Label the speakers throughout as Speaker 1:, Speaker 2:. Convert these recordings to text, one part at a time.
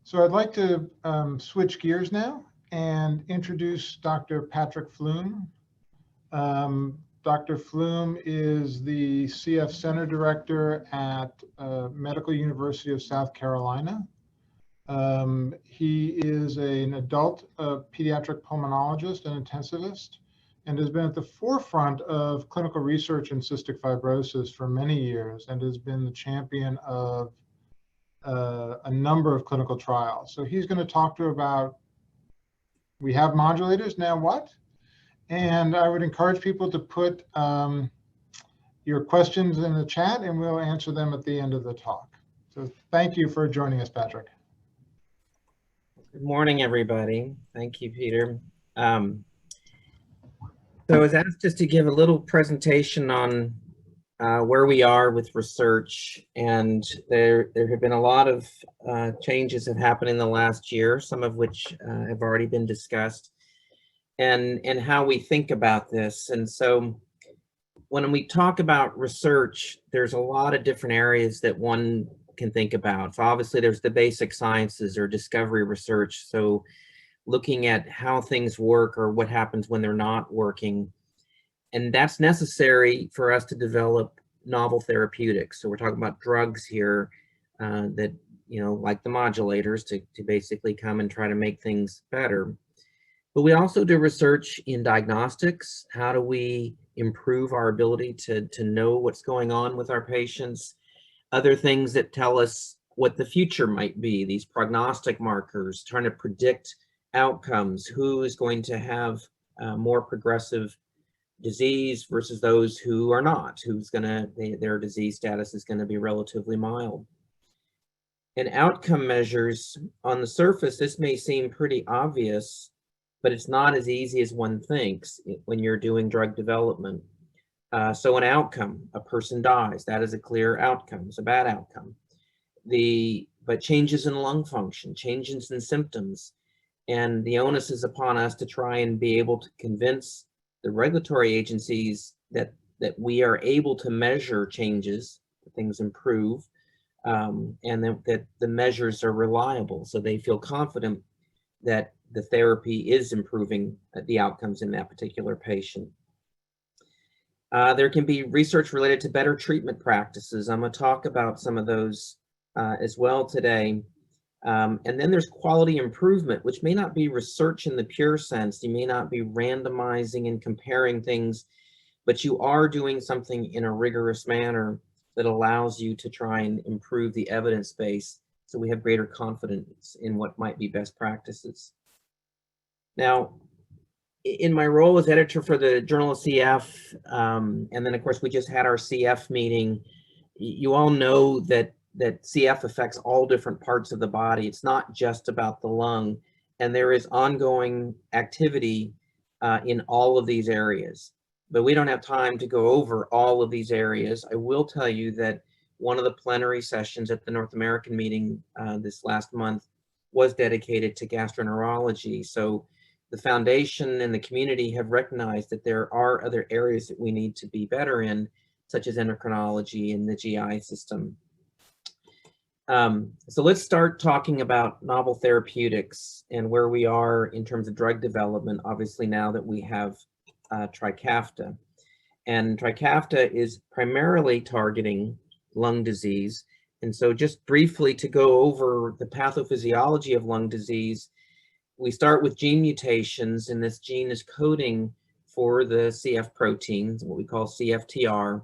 Speaker 1: So I'd like to switch gears now and introduce Dr. Patrick Flume. Dr. Flume is the CF Center Director at Medical University of South Carolina. He is an adult pediatric pulmonologist and intensivist and has been at the forefront of clinical research in cystic fibrosis for many years and has been the champion of a number of clinical trials. So he's going to talk to about, we have modulators, now what? And I would encourage people to put your questions in the chat and we'll answer them at the end of the talk. So thank you for joining us, Patrick.
Speaker 2: Good morning, everybody. Thank you, Peter. So I was asked just to give a little presentation on where we are with research, and there have been a lot of changes that happened in the last year, some of which have already been discussed, and how we think about this. And so when we talk about research, there's a lot of different areas that one can think about. So obviously there's the basic sciences or discovery research. So looking at how things work or what happens when they're not working. And that's necessary for us to develop novel therapeutics. So we're talking about drugs here that, like the modulators to basically come and try to make things better. But we also do research in diagnostics. How do we improve our ability to know what's going on with our patients? Other things that tell us what the future might be, these prognostic markers, trying to predict outcomes, who is going to have more progressive disease versus those who are not, their disease status is gonna be relatively mild. And outcome measures, on the surface, this may seem pretty obvious, but it's not as easy as one thinks when you're doing drug development. So an outcome, a person dies, that is a clear outcome, it's a bad outcome. But changes in lung function, changes in symptoms, and the onus is upon us to try and be able to convince the regulatory agencies that we are able to measure changes, that things improve, and that the measures are reliable, so they feel confident that the therapy is improving the outcomes in that particular patient. There can be research related to better treatment practices. I'm going to talk about some of those as well today. And then there's quality improvement, which may not be research in the pure sense. You may not be randomizing and comparing things, but you are doing something in a rigorous manner that allows you to try and improve the evidence base so we have greater confidence in what might be best practices. Now, in my role as editor for the Journal of CF, and then of course we just had our CF meeting, you all know that CF affects all different parts of the body. It's not just about the lung, and there is ongoing activity in all of these areas. But we don't have time to go over all of these areas. I will tell you that one of the plenary sessions at the North American meeting this last month was dedicated to gastroenterology. So the foundation and the community have recognized that there are other areas that we need to be better in, such as endocrinology and the GI system. So let's start talking about novel therapeutics and where we are in terms of drug development, obviously now that we have Trikafta. And Trikafta is primarily targeting lung disease. And so just briefly to go over the pathophysiology of lung disease, we start with gene mutations, and this gene is coding for the CF proteins, what we call CFTR.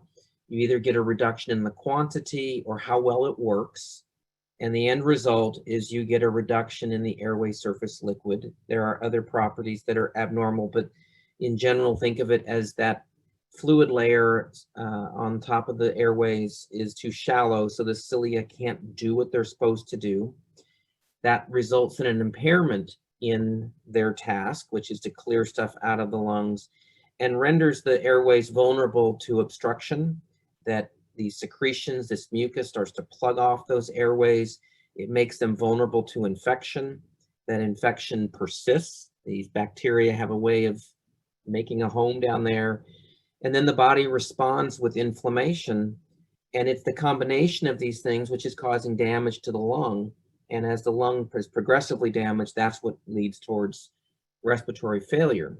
Speaker 2: You either get a reduction in the quantity or how well it works, and the end result is you get a reduction in the airway surface liquid. There are other properties that are abnormal, but in general, think of it as that fluid layer on top of the airways is too shallow, so the cilia can't do what they're supposed to do. That results in an impairment in their task, which is to clear stuff out of the lungs, and renders the airways vulnerable to obstruction, that these secretions, this mucus starts to plug off those airways. It makes them vulnerable to infection. That infection persists. These bacteria have a way of making a home down there. And then the body responds with inflammation. And it's the combination of these things which is causing damage to the lung. And as the lung is progressively damaged, that's what leads towards respiratory failure.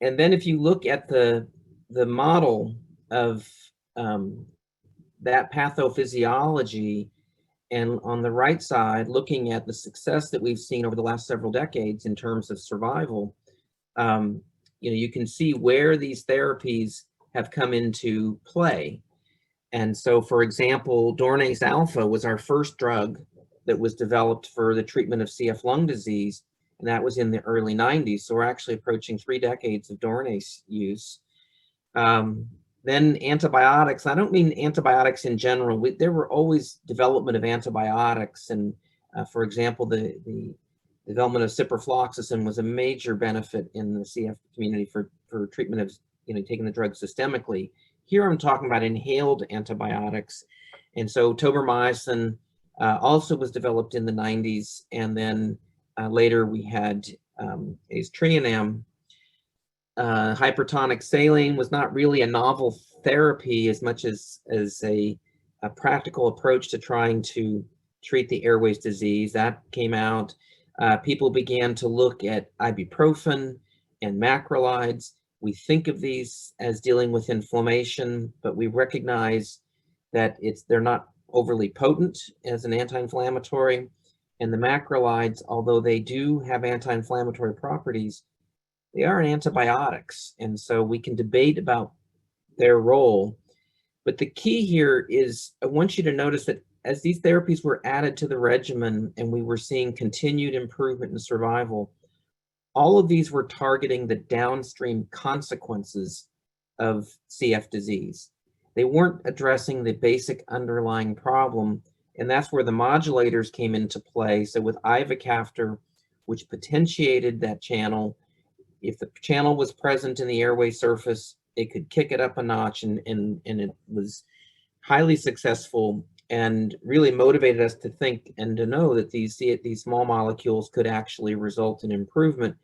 Speaker 2: And then if you look at the model of that pathophysiology, and on the right side, looking at the success that we've seen over the last several decades in terms of survival, you can see where these therapies have come into play. And so, for example, Dornase alpha was our first drug that was developed for the treatment of CF lung disease, and that was in the early 90s. So we're actually approaching 3 decades of Dornase use. Then antibiotics. I don't mean antibiotics in general. There were always development of antibiotics, and for example, the development of ciprofloxacin was a major benefit in the CF community for treatment of taking the drug systemically. Here I'm talking about inhaled antibiotics, and so tobramycin also was developed in the 90s, and then later we had aztreonam. Hypertonic saline was not really a novel therapy as much as a practical approach to trying to treat the airways disease. That came out. People began to look at ibuprofen and macrolides. We think of these as dealing with inflammation, but we recognize that they're not overly potent as an anti-inflammatory. And the macrolides, although they do have anti-inflammatory properties, they are antibiotics, and so we can debate about their role. But the key here is I want you to notice that as these therapies were added to the regimen and we were seeing continued improvement in survival, all of these were targeting the downstream consequences of CF disease. They weren't addressing the basic underlying problem, and that's where the modulators came into play. So with ivacaftor, which potentiated that channel, if the channel was present in the airway surface, it could kick it up a notch, and it was highly successful and really motivated us to think and to know that these small molecules could actually result in improvement.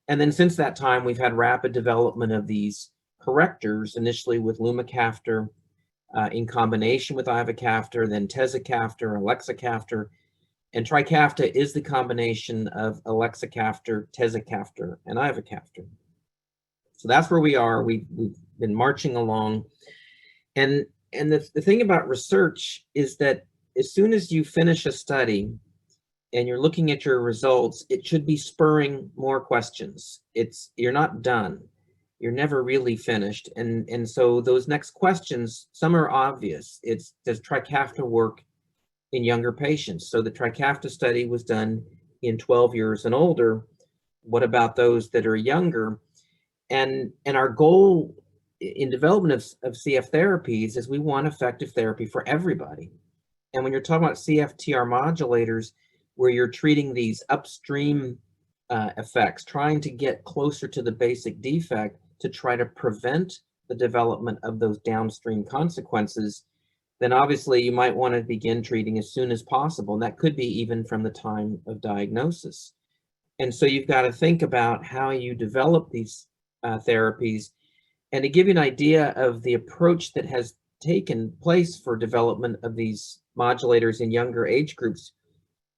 Speaker 2: And then since that time, we've had rapid development of these correctors, initially with lumacaftor in combination with ivacaftor, then tezacaftor, elexacaftor, and Trikafta is the combination of elexacaftor, tezacaftor, and ivacaftor. So that's where we are. We've been marching along. And the thing about research is that as soon as you finish a study and you're looking at your results, it should be spurring more questions. You're not done. You're never really finished. And so those next questions, some are obvious. Does Trikafta work in younger patients? So the Trikafta study was done in 12 years and older. What about those that are younger? And our goal in development of CF therapies is we want effective therapy for everybody. And when you're talking about CFTR modulators, where you're treating these upstream effects, trying to get closer to the basic defect to try to prevent the development of those downstream consequences, then obviously you might want to begin treating as soon as possible. And that could be even from the time of diagnosis. And so you've got to think about how you develop these therapies. And to give you an idea of the approach that has taken place for development of these modulators in younger age groups,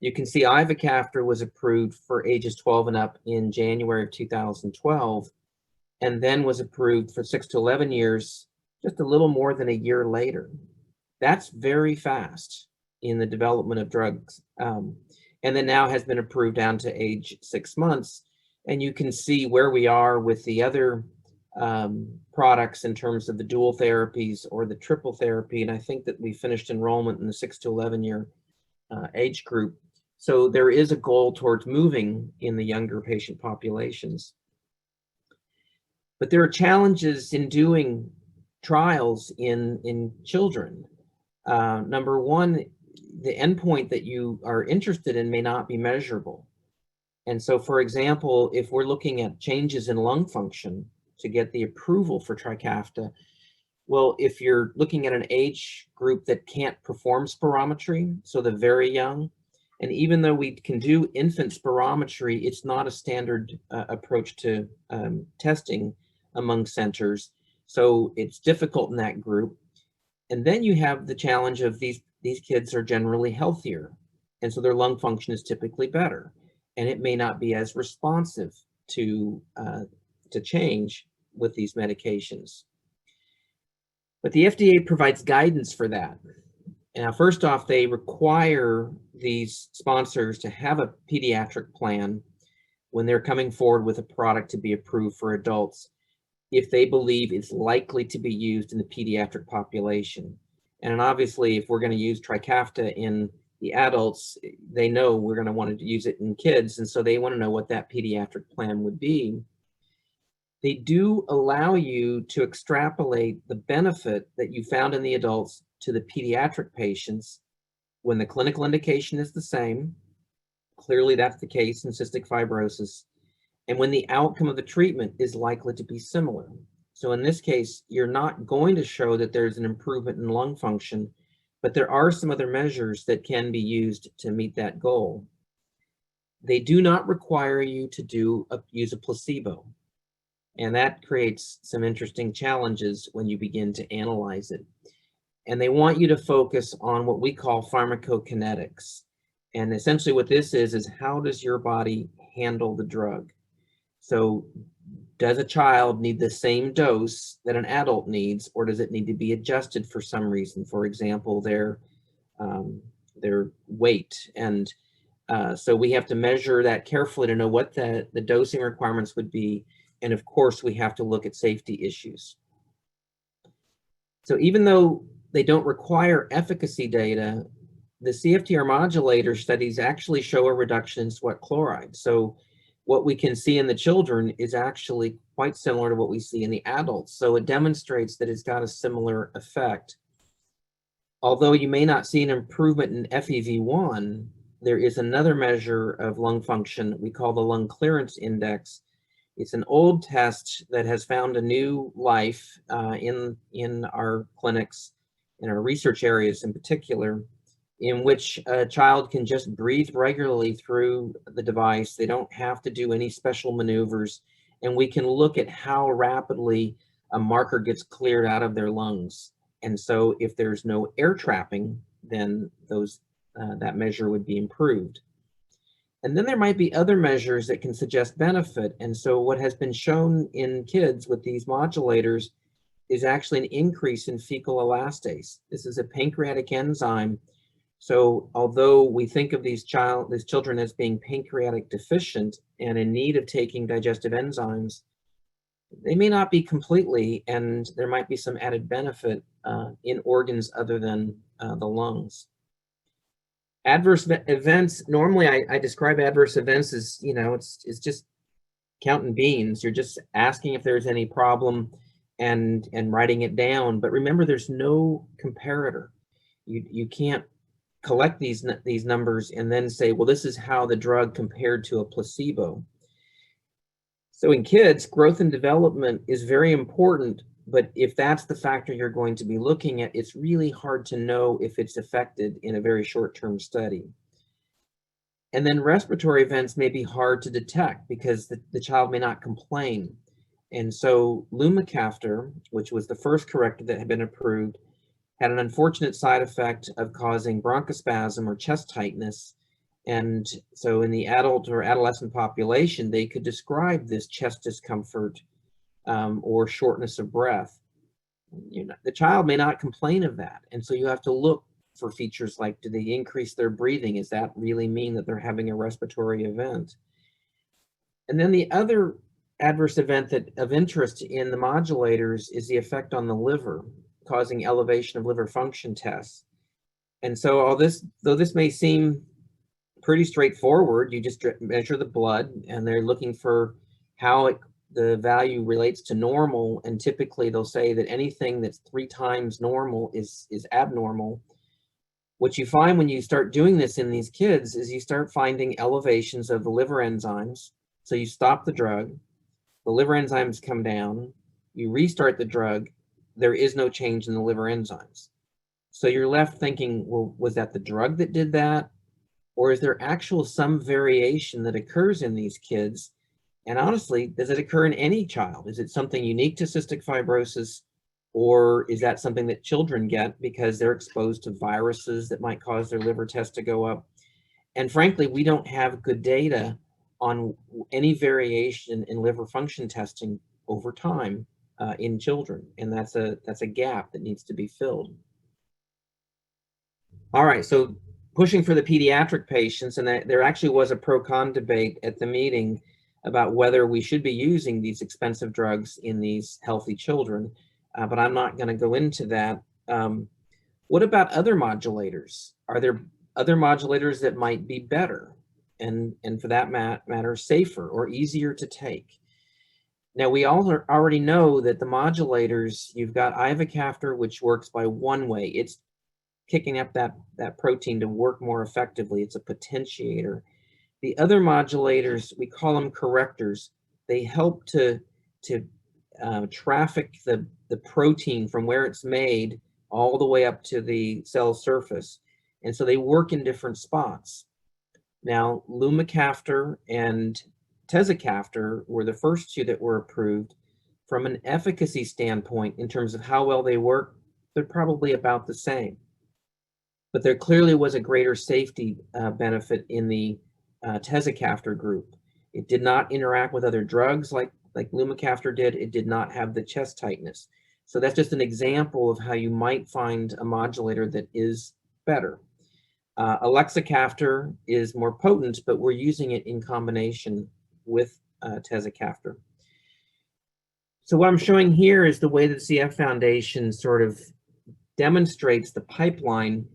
Speaker 2: you can see ivacaftor was approved for ages 12 and up in January of 2012, and then was approved for 6 to 11 years, just a little more than a year later. That's very fast in the development of drugs. And then now has been approved down to age 6 months. And you can see where we are with the other products in terms of the dual therapies or the triple therapy. And I think that we finished enrollment in the 6 to 11 year age group. So there is a goal towards moving in the younger patient populations. But there are challenges in doing trials in children. Number one, the endpoint that you are interested in may not be measurable. And so, for example, if we're looking at changes in lung function to get the approval for Trikafta, well, if you're looking at an age group that can't perform spirometry, so the very young, and even though we can do infant spirometry, it's not a standard approach to testing among centers. So it's difficult in that group. And then you have the challenge of these these kids are generally healthier, and so their lung function is typically better, and it may not be as responsive to change with these medications. But the FDA provides guidance for that. Now, first off, they require these sponsors to have a pediatric plan when they're coming forward with a product to be approved for adults if they believe it's likely to be used in the pediatric population. And obviously, if we're going to use Trikafta in the adults, they know we're going to want to use it in kids, and so they want to know what that pediatric plan would be. They do allow you to extrapolate the benefit that you found in the adults to the pediatric patients when the clinical indication is the same. Clearly, that's the case in cystic fibrosis, and when the outcome of the treatment is likely to be similar. So in this case, you're not going to show that there's an improvement in lung function, but there are some other measures that can be used to meet that goal. They do not require you to use a placebo, and that creates some interesting challenges when you begin to analyze it. And they want you to focus on what we call pharmacokinetics. And essentially what this is how does your body handle the drug? So does a child need the same dose that an adult needs, or does it need to be adjusted for some reason? For example, their weight. And so we have to measure that carefully to know what the dosing requirements would be. And of course, we have to look at safety issues. So even though they don't require efficacy data, the CFTR modulator studies actually show a reduction in sweat chloride. So what we can see in the children is actually quite similar to what we see in the adults. So it demonstrates that it's got a similar effect. Although you may not see an improvement in FEV1, there is another measure of lung function we call the lung clearance index. It's an old test that has found a new life in our clinics, in our research areas in particular, in which a child can just breathe regularly through the device. They don't have to do any special maneuvers, and we can look at how rapidly a marker gets cleared out of their lungs. And so if there's no air trapping, then that measure would be improved. And then there might be other measures that can suggest benefit. And so what has been shown in kids with these modulators is actually an increase in fecal elastase. This is a pancreatic enzyme. So although we think of these children as being pancreatic deficient and in need of taking digestive enzymes, they may not be completely, and there might be some added benefit in organs other than the lungs. Adverse events, normally I describe adverse events as, it's just counting beans. You're just asking if there's any problem and writing it down. But remember, there's no comparator. You can't collect these numbers and then say, well, this is how the drug compared to a placebo. So in kids, growth and development is very important, but if that's the factor you're going to be looking at, it's really hard to know if it's affected in a very short-term study. And then respiratory events may be hard to detect because the child may not complain. And so Lumacaftor, which was the first corrector that had been approved, had an unfortunate side effect of causing bronchospasm or chest tightness. And so in the adult or adolescent population, they could describe this chest discomfort or shortness of breath. The child may not complain of that. And so you have to look for features like, do they increase their breathing? Does that really mean that they're having a respiratory event? And then the other adverse event of interest in the modulators is the effect on the liver, causing elevation of liver function tests. And so though this may seem pretty straightforward, you just measure the blood and they're looking for how the value relates to normal. And typically they'll say that anything that's 3 times normal is abnormal. What you find when you start doing this in these kids is you start finding elevations of the liver enzymes. So you stop the drug, the liver enzymes come down, you restart the drug, there is no change in the liver enzymes. So you're left thinking, well, was that the drug that did that? Or is there some variation that occurs in these kids? And honestly, does it occur in any child? Is it something unique to cystic fibrosis? Or is that something that children get because they're exposed to viruses that might cause their liver test to go up? And frankly, we don't have good data on any variation in liver function testing over time in children, and that's a gap that needs to be filled. All right, so pushing for the pediatric patients, and there actually was a pro-con debate at the meeting about whether we should be using these expensive drugs in these healthy children, but I'm not going to go into that. What about other modulators? Are there other modulators that might be better and for that matter, safer or easier to take? Now, we all already know that the modulators, you've got ivacaftor, which works by one way. It's kicking up that protein to work more effectively. It's a potentiator. The other modulators, we call them correctors. They help to traffic the protein from where it's made all the way up to the cell surface. And so they work in different spots. Now, lumacaftor and tezacaftor were the first two that were approved. From an efficacy standpoint, in terms of how well they work, they're probably about the same. But there clearly was a greater safety benefit in the tezacaftor group. It did not interact with other drugs like lumacaftor did. It did not have the chest tightness. So that's just an example of how you might find a modulator that is better. Elexacaftor is more potent, but we're using it in combination with tezacaftor. So what I'm showing here is the way that the CF Foundation sort of demonstrates the pipeline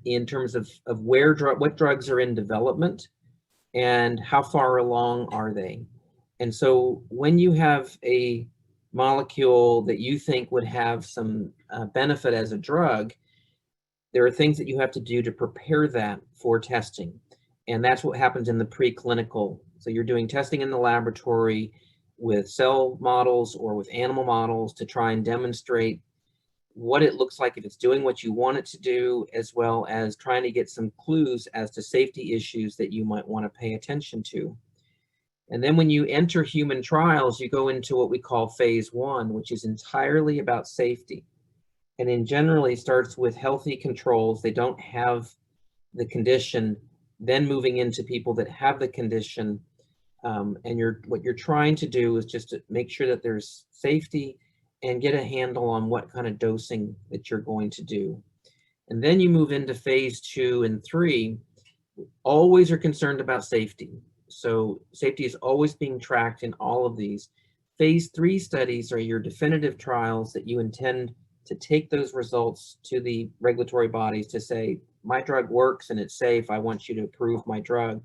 Speaker 2: in terms of what drugs are in development and how far along are they. And so when you have a molecule that you think would have some benefit as a drug, there are things that you have to do to prepare that for testing. And that's what happens in the preclinical. So you're doing testing in the laboratory with cell models or with animal models to try and demonstrate what it looks like if it's doing what you want it to do, as well as trying to get some clues as to safety issues that you might want to pay attention to. And then when you enter human trials, you go into what we call phase 1, which is entirely about safety. And in generally starts with healthy controls. They don't have the condition, then moving into people that have the condition. And what you're trying to do is just to make sure that there's safety and get a handle on what kind of dosing that you're going to do. And then you move into phase 2 and 3, always are concerned about safety. So safety is always being tracked in all of these. Phase 3 studies are your definitive trials that you intend to take those results to the regulatory bodies to say, my drug works and it's safe, I want you to approve my drug.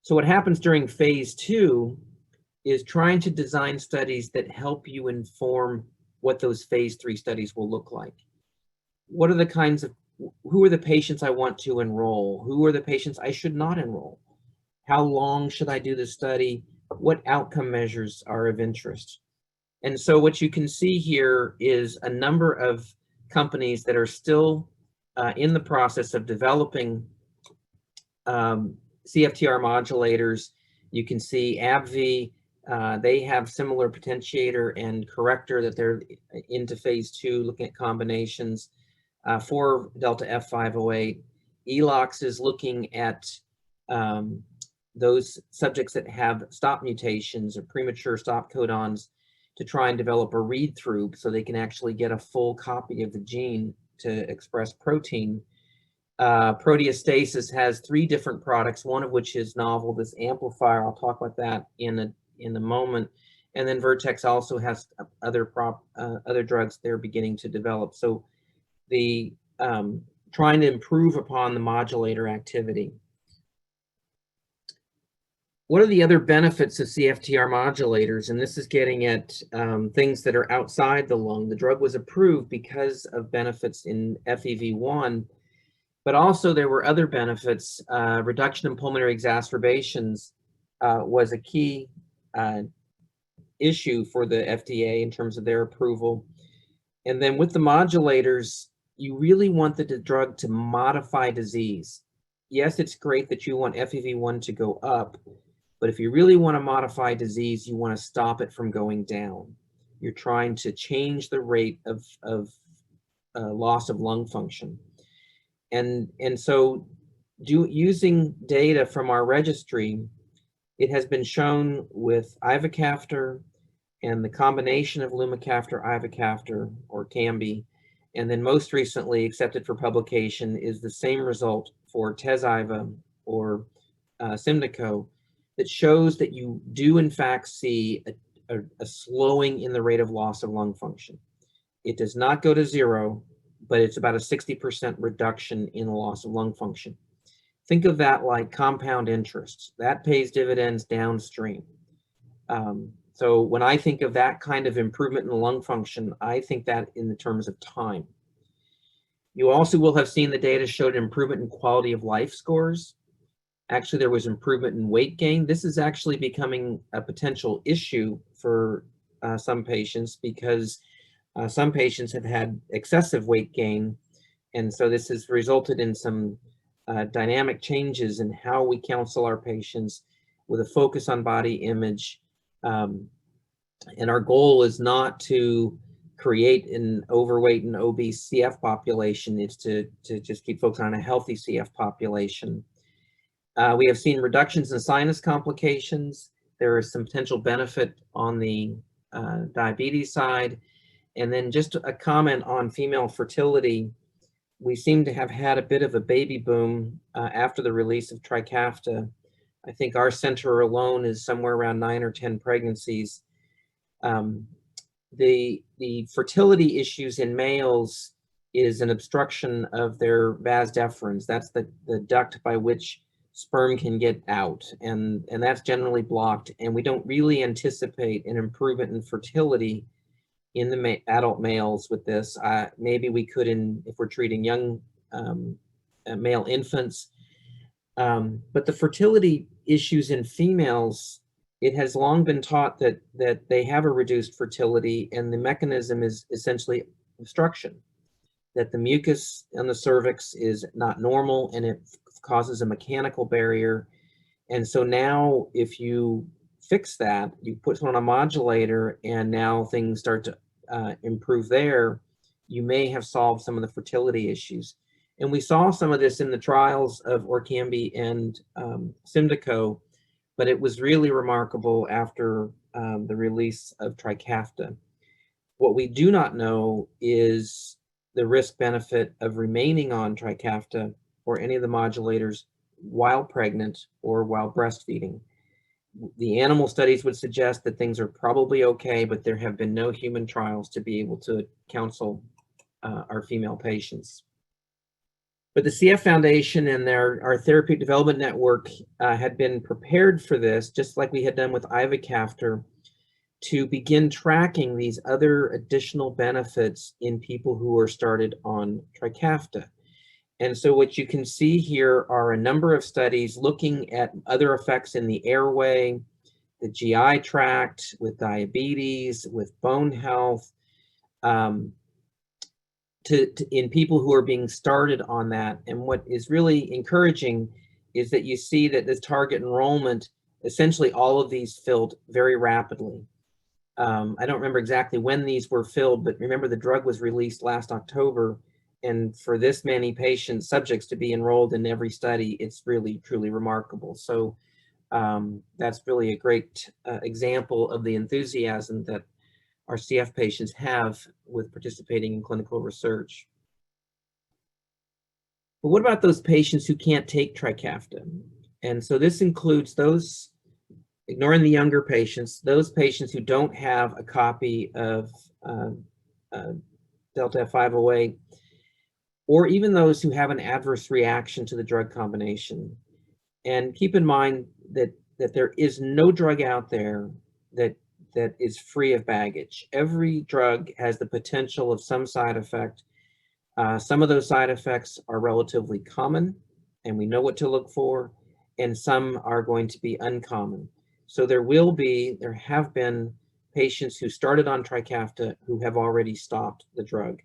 Speaker 2: So what happens during phase 2 is trying to design studies that help you inform what those phase 3 studies will look like. What are the kinds of, who are the patients I want to enroll? Who are the patients I should not enroll? How long should I do the study? What outcome measures are of interest? And so what you can see here is a number of companies that are still in the process of developing CFTR modulators. You can see AbbVie, they have similar potentiator and corrector that they're into phase 2, looking at combinations for Delta F508. Elox is looking at those subjects that have stop mutations or premature stop codons to try and develop a read-through so they can actually get a full copy of the gene to express protein. Proteostasis has 3 different products, one of which is novel, this amplifier. I'll talk about that in a moment. And then Vertex also has other drugs they're beginning to develop. So the trying to improve upon the modulator activity. What are the other benefits of CFTR modulators? And this is getting at things that are outside the lung. The drug was approved because of benefits in FEV1, but also there were other benefits. Reduction in pulmonary exacerbations was a key issue for the FDA in terms of their approval. And then with the modulators, you really want the drug to modify disease. Yes, it's great that you want FEV1 to go up, but if you really want to modify disease, you want to stop it from going down. you're trying to change the rate of loss of lung function. And so using data from our registry, it has been shown with ivacaftor and the combination of lumacaftor, ivacaftor, or CAMBI, and then most recently accepted for publication is the same result for Teziva or Symdeko, that shows that you do in fact see a slowing in the rate of loss of lung function. It does not go to zero, but it's about a 60% reduction in the loss of lung function. Think of that like compound interest. That pays dividends downstream. So when I think of that kind of improvement in the lung function, I think that in the terms of time. You also will have seen the data showed improvement in quality of life scores. Actually, there was improvement in weight gain. This is actually becoming a potential issue for some patients because some patients have had excessive weight gain. And so this has resulted in some dynamic changes in how we counsel our patients with a focus on body image. And our goal is not to create an overweight and obese CF population. It's to just keep focusing on a healthy CF population. We have seen reductions in sinus complications. There is some potential benefit on the diabetes side. And then just a comment on female fertility. We seem to have had a bit of a baby boom after the release of Trikafta. I think our center alone is somewhere around 9 or 10 pregnancies. The fertility issues in males is an obstruction of their vas deferens. That's the duct by which sperm can get out, and that's generally blocked. And we don't really anticipate an improvement in fertility in the adult males with this. Maybe we could if we're treating young male infants. But the fertility issues in females, it has long been taught that they have a reduced fertility, and the mechanism is essentially obstruction, that the mucus on the cervix is not normal and it causes a mechanical barrier. And so now if you fix that, you put someone on a modulator and now things start to improve there, you may have solved some of the fertility issues. And we saw some of this in the trials of Orkambi and Symdeko, but it was really remarkable after the release of Trikafta. What we do not know is the risk benefit of remaining on Trikafta or any of the modulators while pregnant or while breastfeeding. The animal studies would suggest that things are probably okay, but there have been no human trials to be able to counsel our female patients. But the CF Foundation and our therapeutic development network had been prepared for this, just like we had done with ivacaftor, to begin tracking these other additional benefits in people who are started on Trikafta. And so what you can see here are a number of studies looking at other effects in the airway, the GI tract, with diabetes, with bone health, in people who are being started on that. And what is really encouraging is that you see that this target enrollment, essentially all of these filled very rapidly. I don't remember exactly when these were filled, but remember the drug was released last October. And for this many patients, subjects to be enrolled in every study, it's really, truly remarkable. So that's really a great example of the enthusiasm that our CF patients have with participating in clinical research. But what about those patients who can't take Trikafta? And so this includes those, ignoring the younger patients, those patients who don't have a copy of Delta F508, or even those who have an adverse reaction to the drug combination. And keep in mind that there is no drug out there that is free of baggage. Every drug has the potential of some side effect. Some of those side effects are relatively common, and we know what to look for, and some are going to be uncommon. So there have been patients who started on Trikafta who have already stopped the drug.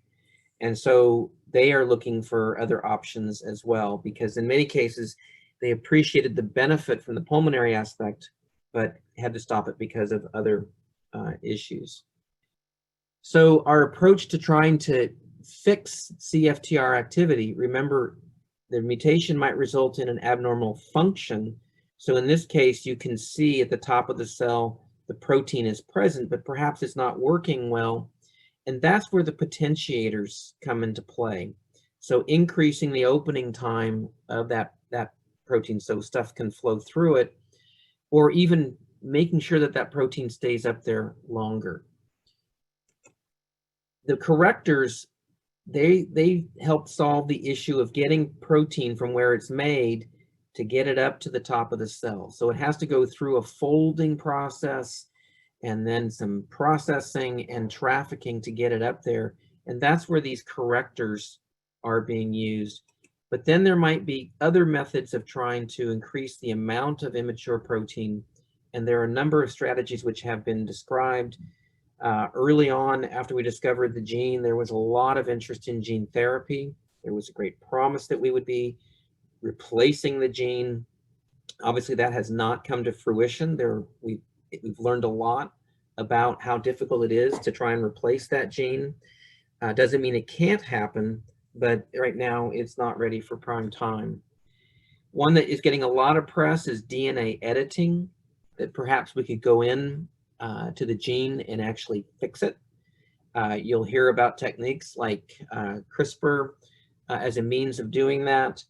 Speaker 2: And so they are looking for other options as well, because in many cases, they appreciated the benefit from the pulmonary aspect, but had to stop it because of other issues. So our approach to trying to fix CFTR activity, remember, the mutation might result in an abnormal function. So in this case, you can see at the top of the cell, the protein is present, but perhaps it's not working well. And that's where the potentiators come into play. So increasing the opening time of that protein so stuff can flow through it, or even making sure that that protein stays up there longer. The correctors, they help solve the issue of getting protein from where it's made to get it up to the top of the cell. So it has to go through a folding process and then some processing and trafficking to get it up there. And that's where these correctors are being used. But then there might be other methods of trying to increase the amount of immature protein. And there are a number of strategies which have been described. Early on, after we discovered the gene, there was a lot of interest in gene therapy. There was a great promise that we would be replacing the gene. Obviously, that has not come to fruition. We've learned a lot about how difficult it is to try and replace that gene. Doesn't mean it can't happen, but right now it's not ready for prime time. One that is getting a lot of press is DNA editing, that perhaps we could go in to the gene and actually fix it. You'll hear about techniques like CRISPR as a means of doing that.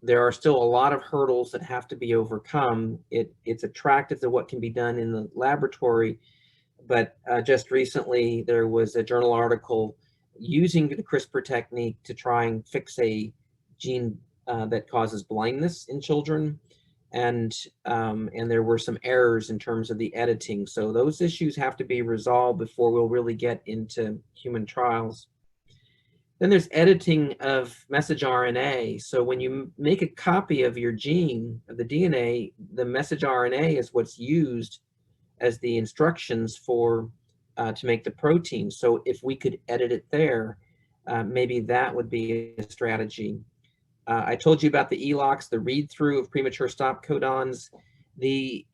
Speaker 2: There are still a lot of hurdles that have to be overcome. It's attractive to what can be done in the laboratory, but just recently there was a journal article using the CRISPR technique to try and fix a gene that causes blindness in children. And there were some errors in terms of the editing. So those issues have to be resolved before we'll really get into human trials. Then there's editing of messenger RNA. So when you make a copy of your gene, of the DNA, the messenger RNA is what's used as the instructions for to make the protein. So if we could edit it there, maybe that would be a strategy. I told you about the ELOCs, the read-through of premature stop codons.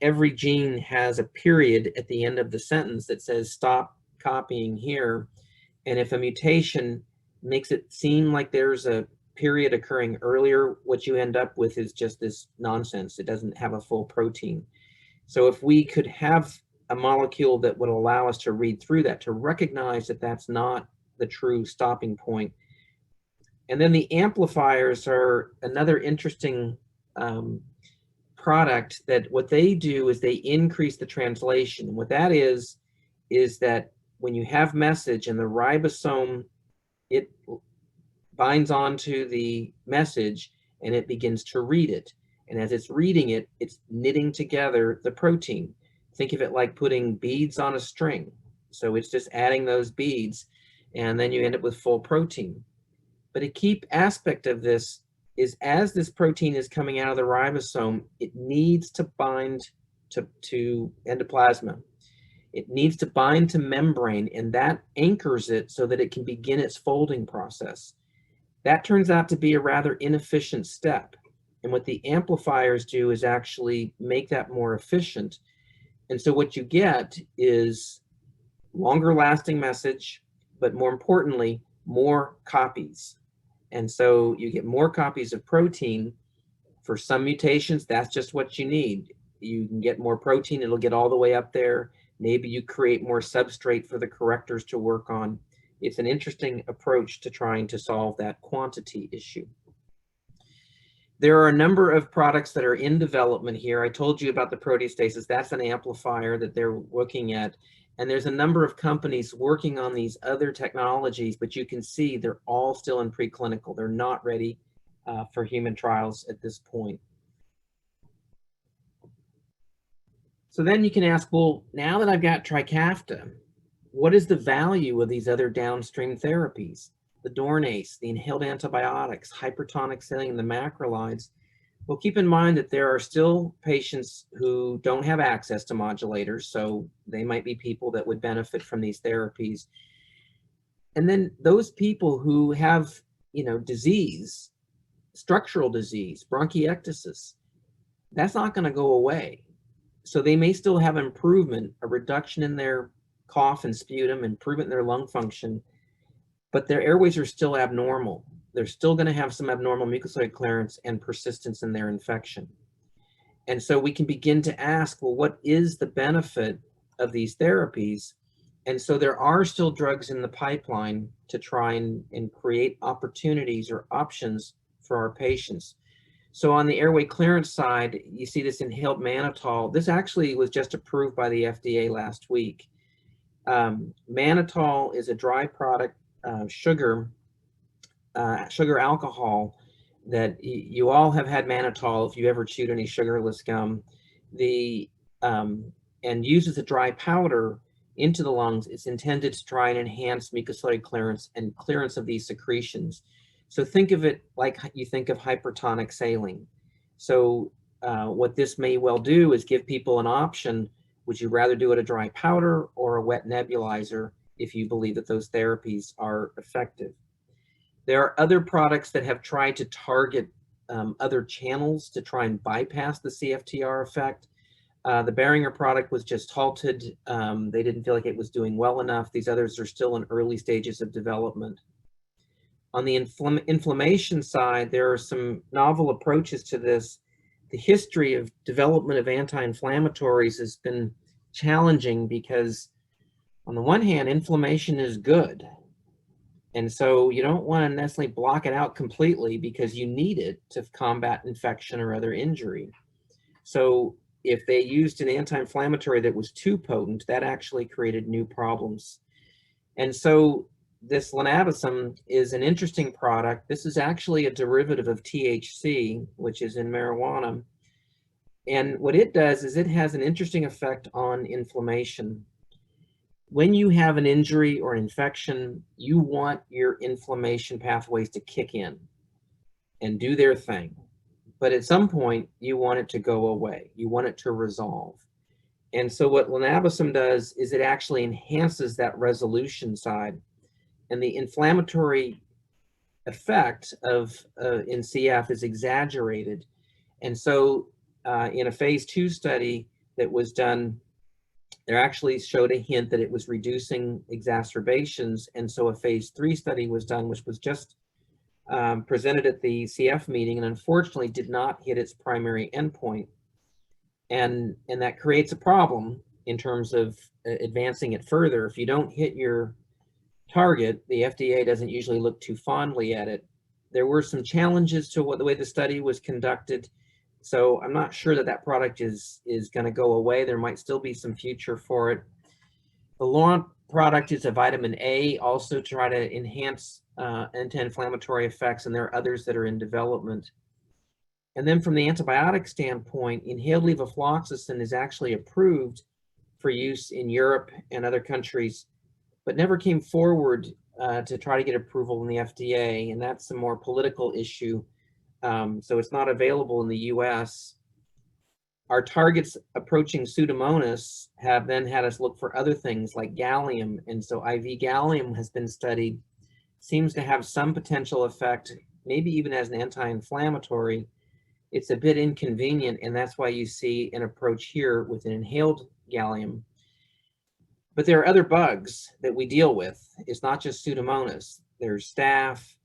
Speaker 2: Every gene has a period at the end of the sentence that says stop copying here. And if a mutation makes it seem like there's a period occurring earlier, what you end up with is just this nonsense. It doesn't have a full protein. So if we could have a molecule that would allow us to read through that, to recognize that that's not the true stopping point. And then the amplifiers are another interesting product that what they do is they increase the translation. What that is that when you have message and the ribosome, it binds onto the message and it begins to read it. And as it's reading it, it's knitting together the protein. Think of it like putting beads on a string. So it's just adding those beads and then you end up with full protein. But a key aspect of this is as this protein is coming out of the ribosome, it needs to bind to endoplasm. It needs to bind to membrane, and that anchors it so that it can begin its folding process. That turns out to be a rather inefficient step. And what the amplifiers do is actually make that more efficient. And so what you get is longer lasting message, but more importantly, more copies. And so you get more copies of protein. For some mutations, that's just what you need. You can get more protein, it'll get all the way up there. Maybe you create more substrate for the correctors to work on. It's an interesting approach to trying to solve that quantity issue. There are a number of products that are in development here. I told you about the proteostasis. That's an amplifier that they're looking at. And there's a number of companies working on these other technologies, but you can see they're all still in preclinical. They're not ready for human trials at this point. So then you can ask, well, now that I've got Trikafta, what is the value of these other downstream therapies? The Dornase, the inhaled antibiotics, hypertonic saline, the macrolides. Well, keep in mind that there are still patients who don't have access to modulators, so they might be people that would benefit from these therapies. And then those people who have, disease, structural disease, bronchiectasis, that's not going to go away. So they may still have improvement, a reduction in their cough and sputum, improvement in their lung function, but their airways are still abnormal. They're still going to have some abnormal mucosal clearance and persistence in their infection. And so we can begin to ask, well, what is the benefit of these therapies? And so there are still drugs in the pipeline to try and create opportunities or options for our patients. So on the airway clearance side, you see this inhaled mannitol. This actually was just approved by the FDA last week. Mannitol is a dry product, sugar alcohol, that you all have had mannitol if you ever chewed any sugarless gum. And uses a dry powder into the lungs. It's intended to try and enhance mucociliary clearance and clearance of these secretions. So think of it like you think of hypertonic saline. So what this may well do is give people an option. Would you rather do it a dry powder or a wet nebulizer if you believe that those therapies are effective? There are other products that have tried to target other channels to try and bypass the CFTR effect. The Boehringer product was just halted. They didn't feel like it was doing well enough. These others are still in early stages of development. On the inflammation side, there are some novel approaches to this. The history of development of anti-inflammatories has been challenging because, on the one hand, inflammation is good. And so you don't want to necessarily block it out completely because you need it to combat infection or other injury. So if they used an anti-inflammatory that was too potent, that actually created new problems. And so this linabecim is an interesting product. This is actually a derivative of THC, which is in marijuana. And what it does is it has an interesting effect on inflammation. When you have an injury or an infection, you want your inflammation pathways to kick in and do their thing. But at some point, you want it to go away. You want it to resolve. And so what linabecim does is it actually enhances that resolution side. And the inflammatory effect of in CF is exaggerated. And so in a phase 2 study that was done, there actually showed a hint that it was reducing exacerbations. And so a phase 3 study was done, which was just presented at the CF meeting, and unfortunately did not hit its primary endpoint. And that creates a problem in terms of advancing it further. If you don't hit your target, the FDA doesn't usually look too fondly at it. There were some challenges to the way the study was conducted. So I'm not sure that product is going to go away. There might still be some future for it. The Laurent product is a vitamin A, also to try to enhance anti-inflammatory effects, and there are others that are in development. And then from the antibiotic standpoint, inhaled levofloxacin is actually approved for use in Europe and other countries, but never came forward to try to get approval in the FDA, and that's a more political issue. So it's not available in the US. Our targets approaching Pseudomonas have then had us look for other things like gallium. And so IV gallium has been studied, seems to have some potential effect, maybe even as an anti-inflammatory. It's a bit inconvenient, and that's why you see an approach here with an inhaled gallium. But there are other bugs that we deal with. It's not just Pseudomonas. There's staph,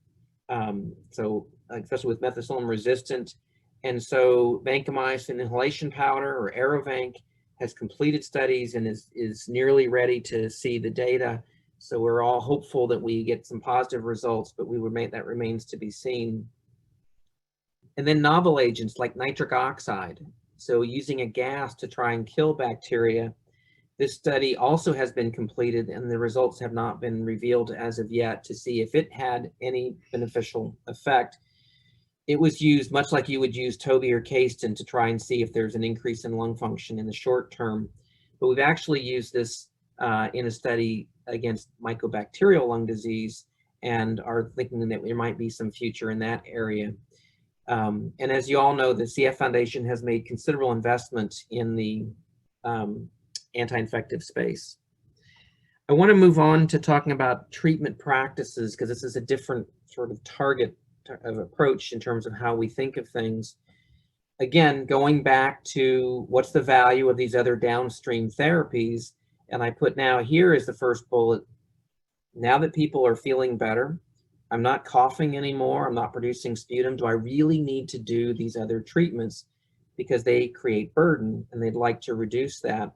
Speaker 2: so especially with methicillin resistant. And so vancomycin inhalation powder, or Arovanc, has completed studies and is nearly ready to see the data. So we're all hopeful that we get some positive results, but that remains to be seen. And then novel agents like nitric oxide. So using a gas to try and kill bacteria. This study also has been completed, and the results have not been revealed as of yet to see if it had any beneficial effect. It was used much like you would use Toby or Caistin to try and see if there's an increase in lung function in the short term. But we've actually used this in a study against mycobacterial lung disease and are thinking that there might be some future in that area. And as you all know, the CF Foundation has made considerable investment in the anti-infective space. I want to move on to talking about treatment practices, because this is a different sort of target of approach in terms of how we think of things. Again, going back to what's the value of these other downstream therapies, And I put now here is the first bullet. Now that people are feeling better, I'm not coughing anymore, I'm not producing sputum, do I really need to do these other treatments because they create burden and they'd like to reduce that?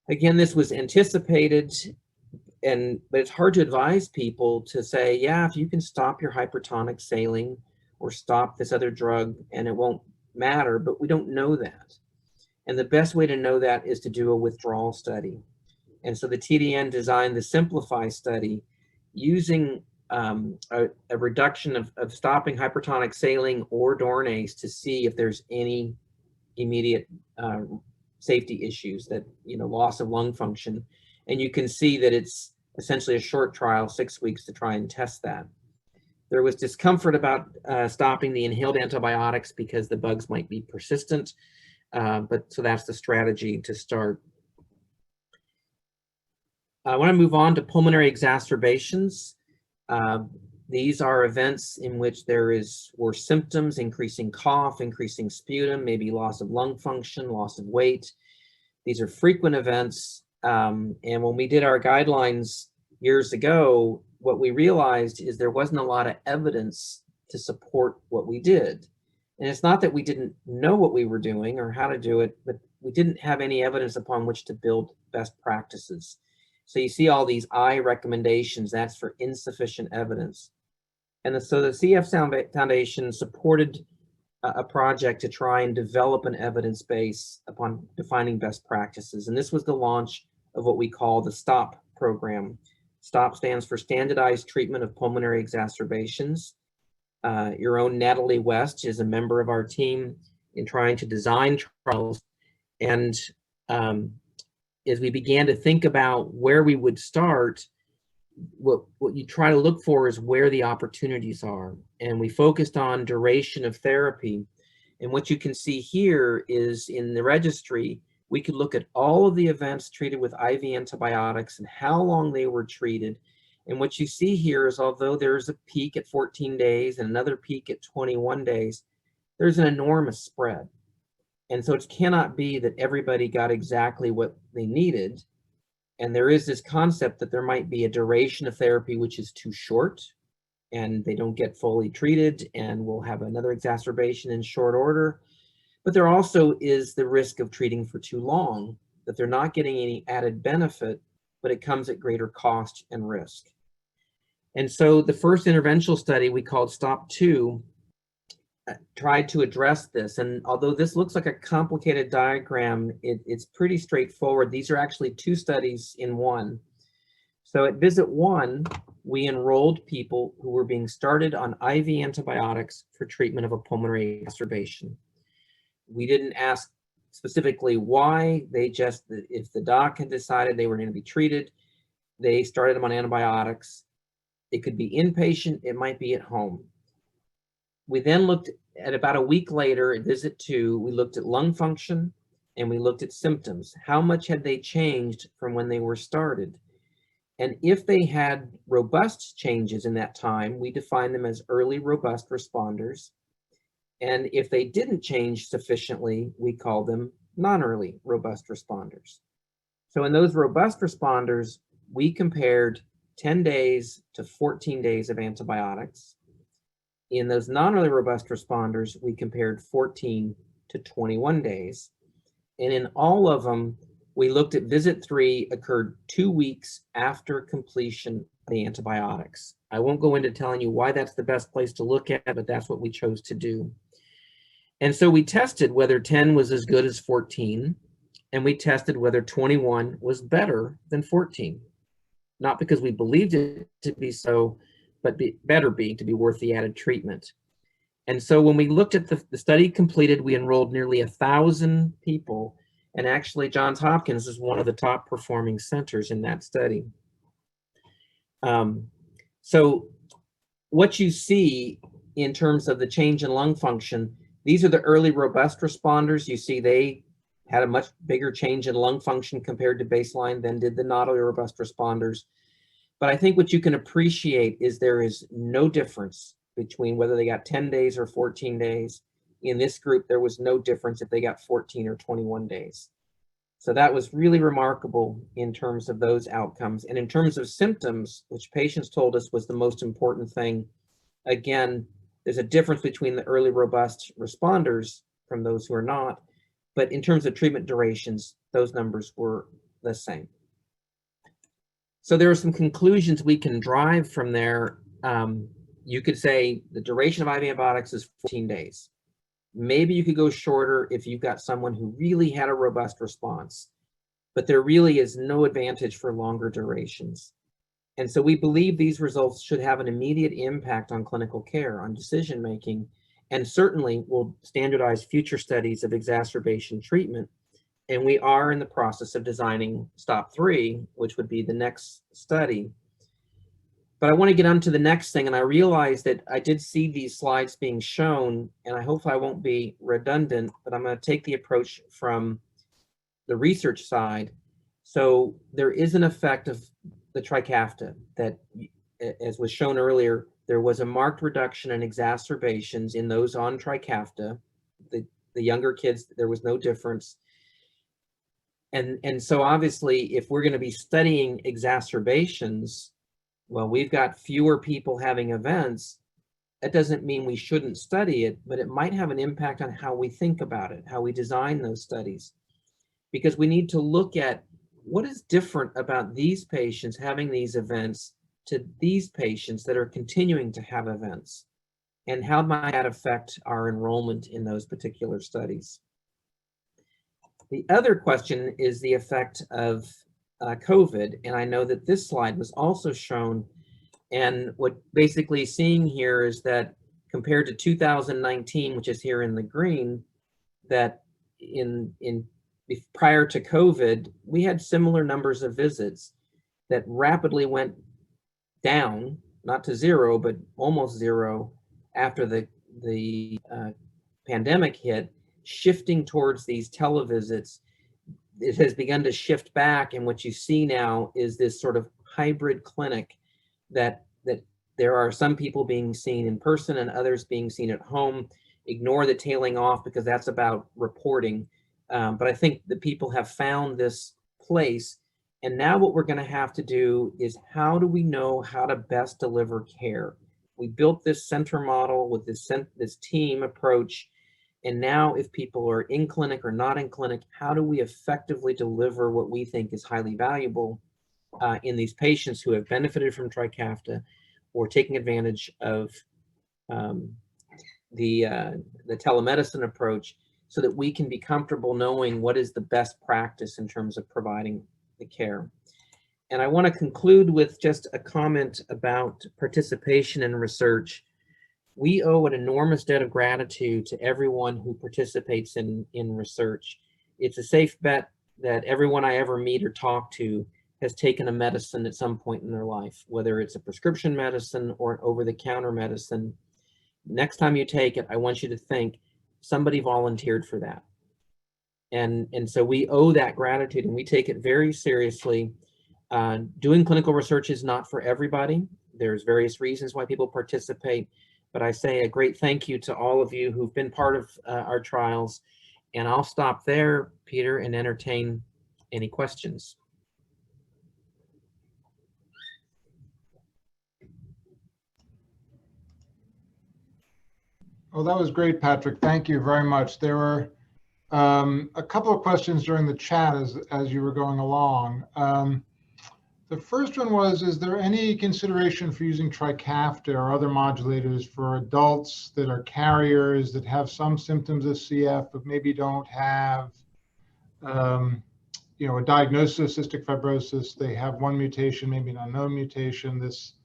Speaker 2: Again, this was anticipated, but it's hard to advise people to say, yeah, if you can stop your hypertonic saline or stop this other drug and it won't matter, but we don't know that. And the best way to know that is to do a withdrawal study. And so the TDN designed the Simplify study using a reduction of stopping hypertonic saline or Dornase to see if there's any immediate safety issues, that, loss of lung function. And you can see that it's essentially a short trial, 6 weeks, to try and test that. There was discomfort about stopping the inhaled antibiotics because the bugs might be persistent, but so that's the strategy to start. I want to move on to pulmonary exacerbations. These are events in which there is worse symptoms, increasing cough, increasing sputum, maybe loss of lung function, loss of weight. These are frequent events. And when we did our guidelines years ago, what we realized is there wasn't a lot of evidence to support what we did. And it's not that we didn't know what we were doing or how to do it, but we didn't have any evidence upon which to build best practices. So you see all these I recommendations, that's for insufficient evidence. And so the CF Foundation supported a project to try and develop an evidence base upon defining best practices. And this was the launch of what we call the STOP program. STOP stands for Standardized Treatment of Pulmonary Exacerbations. Your own Natalie West is a member of our team in trying to design trials. And as we began to think about where we would start, what you try to look for is where the opportunities are. And we focused on duration of therapy. And what you can see here is in the registry, we could look at all of the events treated with IV antibiotics and how long they were treated. And what you see here is, although there's a peak at 14 days and another peak at 21 days, there's an enormous spread. And so it cannot be that everybody got exactly what they needed. And there is this concept that there might be a duration of therapy which is too short and they don't get fully treated and will have another exacerbation in short order. But there also is the risk of treating for too long, that they're not getting any added benefit, but it comes at greater cost and risk. And so the first interventional study we called STOP 2 tried to address this. And although this looks like a complicated diagram, it's pretty straightforward. These are actually two studies in one. So at visit 1, we enrolled people who were being started on IV antibiotics for treatment of a pulmonary exacerbation. We didn't ask specifically why, they just, if the doc had decided they were going to be treated, they started them on antibiotics. It could be inpatient, it might be at home. We then looked at, about a week later, at visit 2, we looked at lung function and we looked at symptoms. How much had they changed from when they were started? And if they had robust changes in that time, we define them as early robust responders. And if they didn't change sufficiently, we call them non-early robust responders. So in those robust responders, we compared 10 days to 14 days of antibiotics. In those non-early robust responders, we compared 14 to 21 days. And in all of them, we looked at visit 3 occurred 2 weeks after completion of the antibiotics. I won't go into telling you why that's the best place to look at, but that's what we chose to do. And so we tested whether 10 was as good as 14, and we tested whether 21 was better than 14. Not because we believed it to be so, but better being to be worth the added treatment. And so when we looked at the study completed, we enrolled nearly 1,000 people. And actually, Johns Hopkins is one of the top performing centers in that study. So what you see in terms of the change in lung function, these are the early robust responders. You see they had a much bigger change in lung function compared to baseline than did the not early robust responders. But I think what you can appreciate is there is no difference between whether they got 10 days or 14 days. In this group, there was no difference if they got 14 or 21 days. So that was really remarkable in terms of those outcomes. And in terms of symptoms, which patients told us was the most important thing, again, there's a difference between the early robust responders from those who are not, but in terms of treatment durations, those numbers were the same. So there are some conclusions we can drive from there. You could say the duration of IV antibiotics is 14 days. Maybe you could go shorter if you've got someone who really had a robust response, but there really is no advantage for longer durations. And so we believe these results should have an immediate impact on clinical care, on decision-making, and certainly will standardize future studies of exacerbation treatment. And we are in the process of designing STOP 3, which would be the next study. But I want to get on to the next thing, and I realized that I did see these slides being shown, and I hope I won't be redundant, but I'm going to take the approach from the research side. So there is an effect of the Trikafta that, as was shown earlier, there was a marked reduction in exacerbations in those on Trikafta. The younger kids, there was no difference. And so obviously, if we're going to be studying exacerbations, well, we've got fewer people having events. That doesn't mean we shouldn't study it, but it might have an impact on how we think about it, how we design those studies. Because we need to look at what is different about these patients having these events to these patients that are continuing to have events, and how might that affect our enrollment in those particular studies. The other question is the effect of COVID, and I know that this slide was also shown, and what basically seeing here is that compared to 2019, which is here in the green, that prior to COVID, we had similar numbers of visits that rapidly went down, not to zero, but almost zero after the pandemic hit, shifting towards these televisits. It has begun to shift back, and what you see now is this sort of hybrid clinic that there are some people being seen in person and others being seen at home. Ignore the tailing off because that's about reporting. But I think the people have found this place, and now what we're going to have to do is how do we know how to best deliver care? We built this center model with this team approach, and now if people are in clinic or not in clinic, how do we effectively deliver what we think is highly valuable in these patients who have benefited from Trikafta or taking advantage of the telemedicine approach, so that we can be comfortable knowing what is the best practice in terms of providing the care. And I want to conclude with just a comment about participation in research. We owe an enormous debt of gratitude to everyone who participates in research. It's a safe bet that everyone I ever meet or talk to has taken a medicine at some point in their life, whether it's a prescription medicine or an over-the-counter medicine. Next time you take it, I want you to think, somebody volunteered for that. And so we owe that gratitude, and we take it very seriously. Doing clinical research is not for everybody. There's various reasons why people participate, but I say a great thank you to all of you who've been part of our trials. And I'll stop there, Peter, and entertain any questions.
Speaker 1: Oh, that was great, Patrick. Thank you very much. There were a couple of questions during the chat as you were going along. The first one was, is there any consideration for using Trikafta or other modulators for adults that are carriers that have some symptoms of CF but maybe don't have a diagnosis of cystic fibrosis? They have one mutation, maybe an unknown mutation, this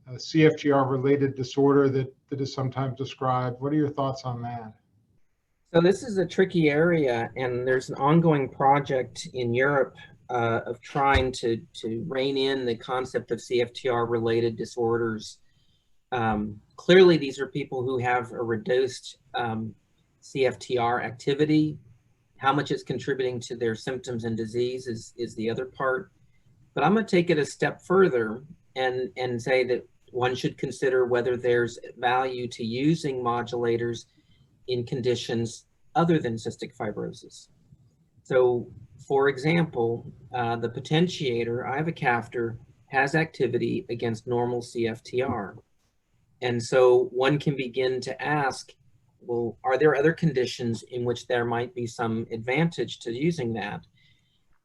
Speaker 1: CFTR related disorder that is sometimes described. What are your thoughts on that?
Speaker 2: So this is a tricky area, and there's an ongoing project in Europe of trying to rein in the concept of CFTR related disorders. Clearly, these are people who have a reduced CFTR activity. How much it's contributing to their symptoms and disease is the other part. But I'm going to take it a step further and say that one should consider whether there's value to using modulators in conditions other than cystic fibrosis. So for example, the potentiator, ivacaftor, has activity against normal CFTR. And so one can begin to ask, well, are there other conditions in which there might be some advantage to using that?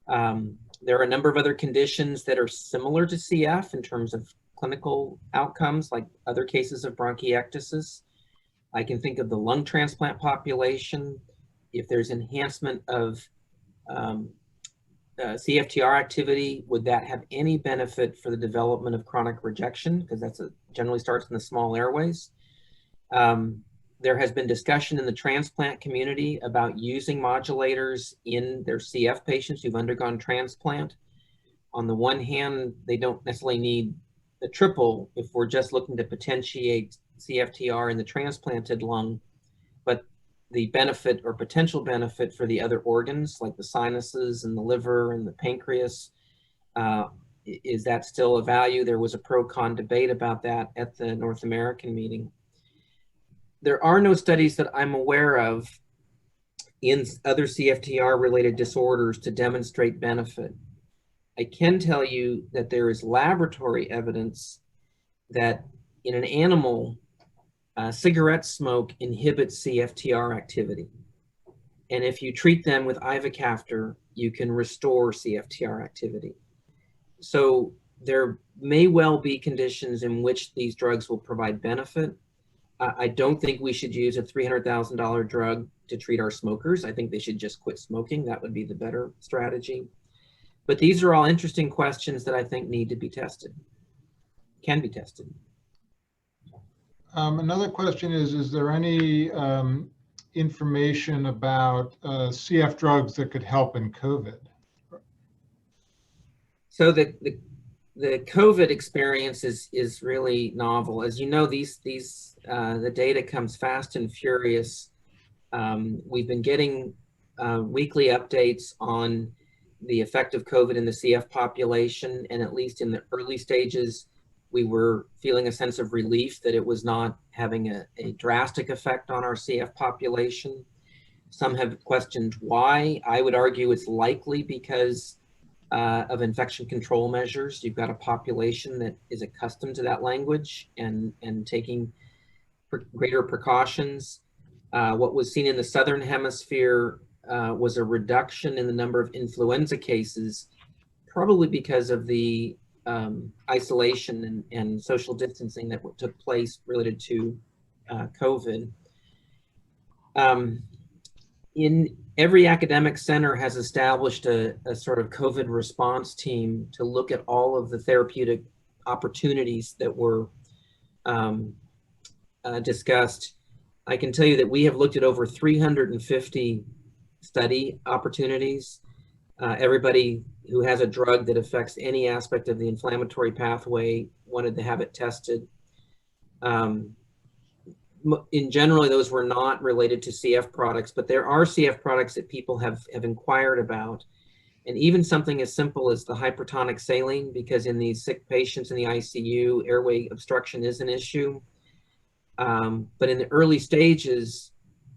Speaker 2: There are a number of other conditions that are similar to CF in terms of clinical outcomes, like other cases of bronchiectasis. I can think of the lung transplant population. If there's enhancement of CFTR activity, would that have any benefit for the development of chronic rejection? Because that's generally starts in the small airways. There has been discussion in the transplant community about using modulators in their CF patients who've undergone transplant. On the one hand, they don't necessarily need the triple if we're just looking to potentiate CFTR in the transplanted lung, but the benefit or potential benefit for the other organs like the sinuses and the liver and the pancreas, is that still a value? There was a pro-con debate about that at the North American meeting. There are no studies that I'm aware of in other CFTR related disorders to demonstrate benefit. I can tell you that there is laboratory evidence that in an animal, cigarette smoke inhibits CFTR activity. And if you treat them with ivacaftor, you can restore CFTR activity. So there may well be conditions in which these drugs will provide benefit. I don't think we should use a $300,000 drug to treat our smokers. I think they should just quit smoking. That would be the better strategy. But these are all interesting questions that I think need to be tested, can be tested.
Speaker 1: Another question is there any information about CF drugs that could help in COVID?
Speaker 2: So the COVID experience is really novel. As you know, the data comes fast and furious. We've been getting weekly updates on the effect of COVID in the CF population, and at least in the early stages, we were feeling a sense of relief that it was not having a drastic effect on our CF population. Some have questioned why. I would argue it's likely because of infection control measures. You've got a population that is accustomed to that language and taking greater precautions. What was seen in the Southern Hemisphere was a reduction in the number of influenza cases, probably because of the isolation and social distancing that took place related to COVID. In every academic center has established a sort of COVID response team to look at all of the therapeutic opportunities that were discussed. I can tell you that we have looked at over 350 study opportunities. Everybody who has a drug that affects any aspect of the inflammatory pathway wanted to have it tested. In general, those were not related to CF products, but there are CF products that people have inquired about. And even something as simple as the hypertonic saline, because in these sick patients in the ICU, airway obstruction is an issue. But in the early stages,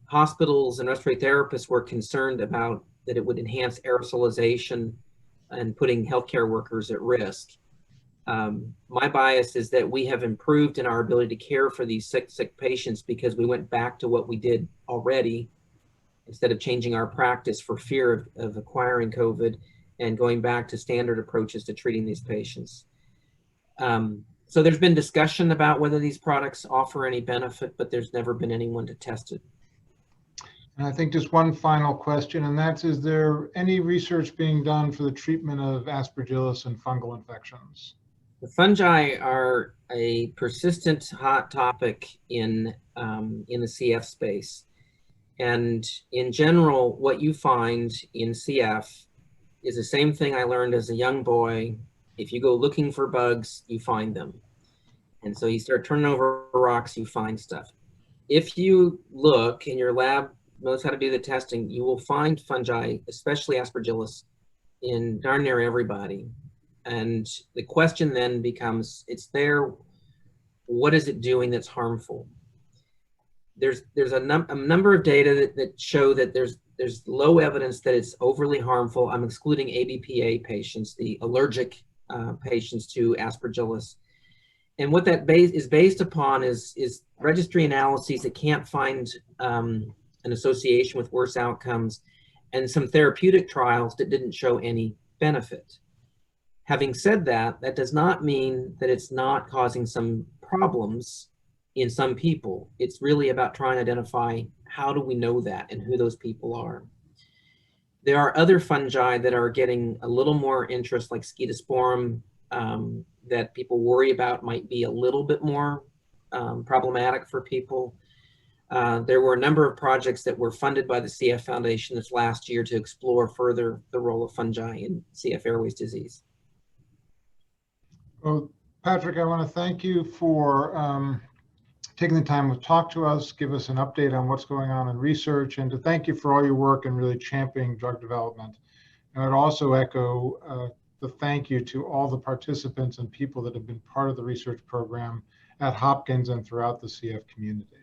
Speaker 2: hospitals and respiratory therapists were concerned about that it would enhance aerosolization and putting healthcare workers at risk. My bias is that we have improved in our ability to care for these sick patients because we went back to what we did already instead of changing our practice for fear of acquiring COVID and going back to standard approaches to treating these patients. So there's been discussion about whether these products offer any benefit, but there's never been anyone to test it.
Speaker 1: And I think just one final question, and that's, is there any research being done for the treatment of aspergillus and fungal infections?
Speaker 2: The fungi are a persistent hot topic in the CF space. And in general, what you find in CF is the same thing I learned as a young boy. If you go looking for bugs, you find them. And so you start turning over rocks, you find stuff. If you look and your lab knows how to do the testing, you will find fungi, especially aspergillus, in darn near everybody. And the question then becomes, it's there, what is it doing that's harmful? There's a number of data that show that there's there's low evidence that it's overly harmful. I'm excluding ABPA patients, the allergic patients to Aspergillus. And what that is based upon is registry analyses that can't find an association with worse outcomes, and some therapeutic trials that didn't show any benefit. Having said that, that does not mean that it's not causing some problems in some people. It's really about trying to identify how do we know that and who those people are. There are other fungi that are getting a little more interest, like Scedosporum, that people worry about might be a little bit more problematic for people. There were a number of projects that were funded by the CF Foundation this last year to explore further the role of fungi in CF airways disease.
Speaker 1: Well, Patrick, I want to thank you for taking the time to talk to us, give us an update on what's going on in research, and to thank you for all your work in really championing drug development. And I'd also echo the thank you to all the participants and people that have been part of the research program at Hopkins and throughout the CF community.